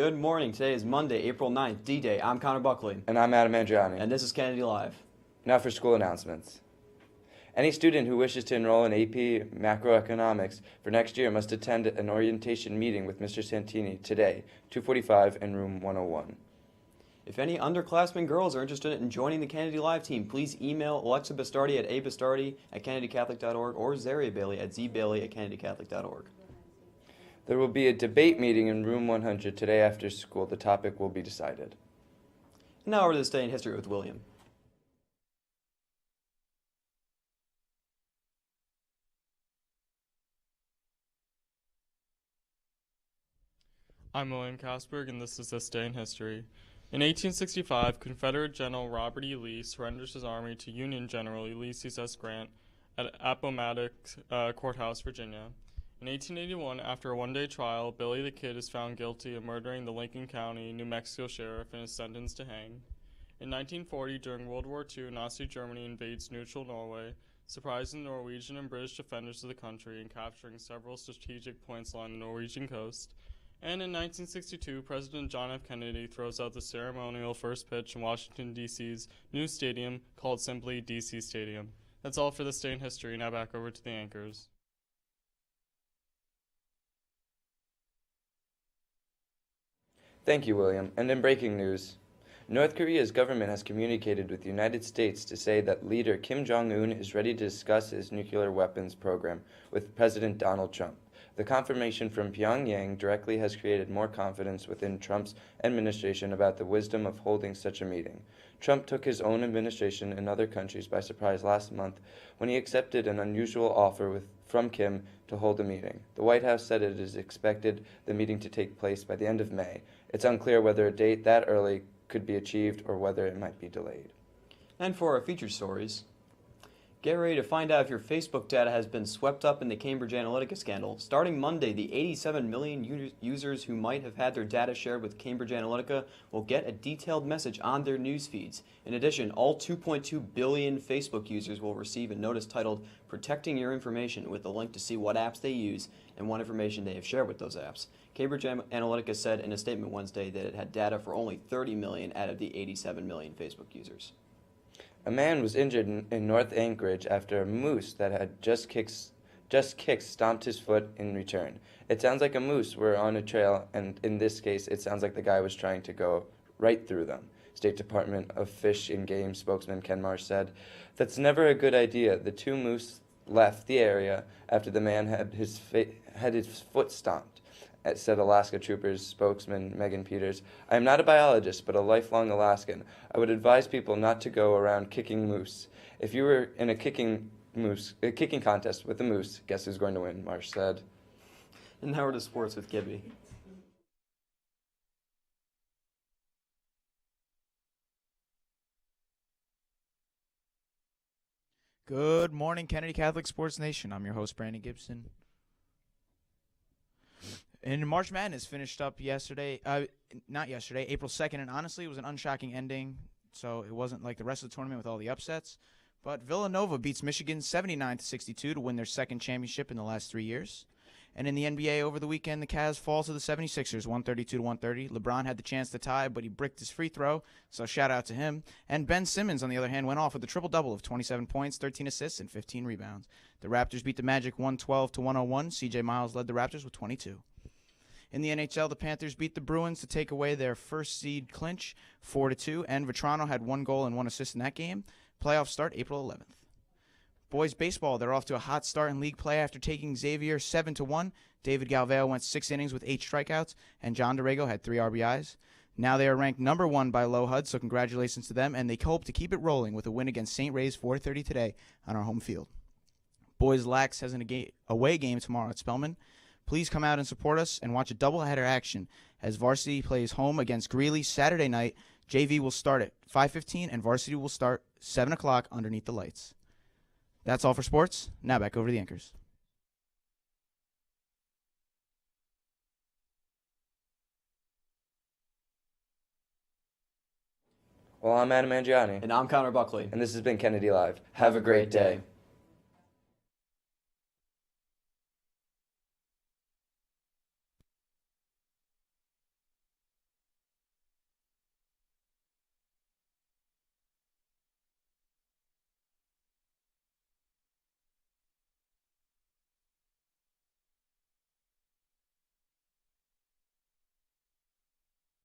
Good morning. Today is Monday, April 9th, D-Day. I'm Connor Buckley. And I'm Adam Andreani. And this is Kennedy Live. Now for school announcements. Any student who wishes to enroll in AP Macroeconomics for next year must attend an orientation meeting with Mr. Santini today, 2:45 in room 101. If any underclassmen girls are interested in joining the Kennedy Live team, please email Alexa Bastardi at abastardi@kennedycatholic.org or Zaria Bailey at zbailey@kennedycatholic.org. There will be a debate meeting in room 100 today after school. The topic will be decided. And now over to this day in history with William. I'm William Kastberg, and this is This Day in History. In 1865, Confederate General Robert E. Lee surrenders his army to Union General Ulysses S. Grant at Appomattox Courthouse, Virginia. In 1881, after a one-day trial, Billy the Kid is found guilty of murdering the Lincoln County, New Mexico sheriff and is sentenced to hang. In 1940, during World War II, Nazi Germany invades neutral Norway, surprising the Norwegian and British defenders of the country and capturing several strategic points along the Norwegian coast. And in 1962, President John F. Kennedy throws out the ceremonial first pitch in Washington, D.C.'s new stadium called simply D.C. Stadium. That's all for This Day in History. Now back over to the anchors. Thank you, William. And in breaking news, North Korea's government has communicated with the United States to say that leader Kim Jong-un is ready to discuss his nuclear weapons program with President Donald Trump. The confirmation from Pyongyang directly has created more confidence within Trump's administration about the wisdom of holding such a meeting. Trump took his own administration and other countries by surprise last month when he accepted an unusual offer from Kim to hold a meeting. The White House said it is expected the meeting to take place by the end of May. It's unclear whether a date that early could be achieved or whether it might be delayed. And for our featured stories, get ready to find out if your Facebook data has been swept up in the Cambridge Analytica scandal. Starting Monday, the 87 million users who might have had their data shared with Cambridge Analytica will get a detailed message on their news feeds. In addition, all 2.2 billion Facebook users will receive a notice titled Protecting Your Information with a link to see what apps they use and what information they have shared with those apps. Cambridge Analytica said in a statement Wednesday that it had data for only 30 million out of the 87 million Facebook users. A man was injured in North Anchorage after a moose that had just kicked stomped his foot in return. It sounds like a moose were on a trail, and in this case, it sounds like the guy was trying to go right through them. State Department of Fish and Game spokesman Ken Marsh said, "That's never a good idea." The two moose left the area after the man had his foot stomped, said Alaska Troopers spokesman Megan Peters. "I am not a biologist, but a lifelong Alaskan. I would advise people not to go around kicking moose. If you were in a kicking contest with a moose, guess who's going to win?" Marsh said. And now we're to sports with Gibby. Good morning, Kennedy Catholic Sports Nation. I'm your host, Brandon Gibson. And March Madness finished up April 2nd, and honestly, it was an unshocking ending, so it wasn't like the rest of the tournament with all the upsets. But Villanova beats Michigan 79-62 to win their second championship in the last 3 years. And in the NBA over the weekend, the Cavs fall to the 76ers, 132-130. LeBron had the chance to tie, but he bricked his free throw, so shout out to him. And Ben Simmons, on the other hand, went off with a triple-double of 27 points, 13 assists, and 15 rebounds. The Raptors beat the Magic 112-101. CJ Miles led the Raptors with 22. In the NHL, the Panthers beat the Bruins to take away their first seed clinch 4-2, and Vetrano had 1 goal and 1 assist in that game. Playoffs start April 11th. Boys baseball, they're off to a hot start in league play after taking Xavier 7-1. David Galveo went 6 innings with 8 strikeouts, and John DeRego had 3 RBIs. Now they are ranked number 1 by Low HUD, so congratulations to them, and they hope to keep it rolling with a win against St. Ray's 4:30 today on our home field. Boys Lax has an away game tomorrow at Spelman. Please come out and support us and watch a doubleheader action as varsity plays home against Greeley Saturday night. JV will start at 5:15 and varsity will start 7 o'clock underneath the lights. That's all for sports. Now back over to the anchors. Well, I'm Adam Andreani. And I'm Connor Buckley. And this has been Kennedy Live. Have a great day.